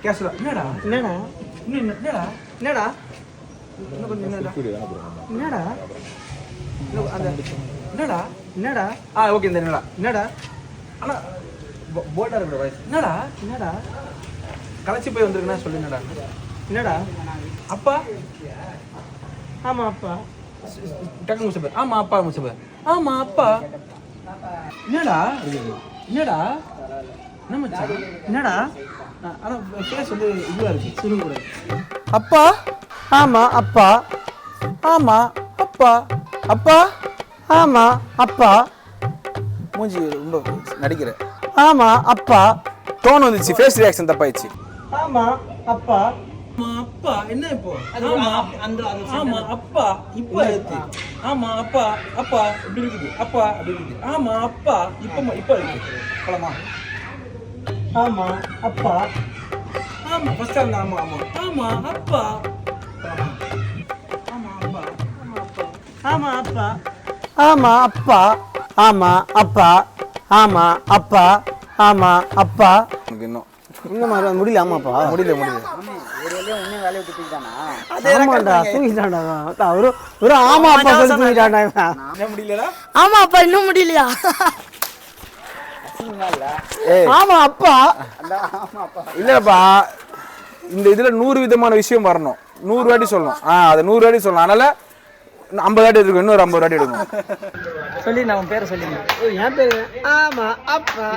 கேஷுவலா என்னடா என்னடா என்னடா என்னடா இன்னும் கொஞ்சம் என்னடா என்னடா அந்த என்னடா என்னடா ஓகே இந்த என்னடா ஆனா போல்டா இருக்கிற வாய்ஸ் என்னடா களைச்சி போய் வந்திருக்குன்னா சொல்லு என்னடா அப்பா ஆமா அப்பா டக்கு முசபர் ஆமா அப்பா முசபர் ஆமா அப்பா என்னடா என்ன மச்சான் என்னடா ஆனா பேஸ் வந்து இதுவா இருக்கு சொல்லுங்க கூட அப்பா ஆமா அப்பா ஆமா அப்பா அப்பா ஆமா அப்பா மூஞ்சி ரொம்ப நடிக்கிற ஆமா அப்பா டோன் வந்துச்சு ஃபேஸ் ரியாக்ஷன் தப்பாயிடுச்சு ஆமா அப்பா ஆமா அப்பா என்ன இப்போ அந்த ஆமா அப்பா இப்ப இருக்கு ஆமா அப்பா அப்பா இப்படி இருக்குது அப்பா அப்படி இருக்குது ஆமா அப்பா இப்ப இருக்கு போலாமா ஆமா அப்பா ஆமா ஃபர்ஸ்ட் அந்த ஆமா அப்பா ஆமா அப்பா ஆமா அப்பா ஆமா அப்பா ஆமா அப்பா ஆமா அப்பா எனக்கு இன்னும் இன்னும் முடியல ஆமாப்பா முடியல ஆமாண்டா தூங்கிட்டான்டா ஒரு ஆமா அப்பா சொல்லி தூங்கிட்டான்டா என்ன முடியலடா ஆமா அப்பா இன்னும் முடியலையா ஆமா அப்பா இல்லப்பா இந்த இதுல 100 விதமான விஷயம் வரணும் 100 வாட்டி சொல்லணும் அதை 100 வாட்டி சொல்லணும் அதனால 50 வாட்டி எடுக்கணும் இன்னொரு 50 வாட்டி எடுக்கணும் சொல்லி நான் பேரை சொல்லி என் பேரு ஆமா அப்பா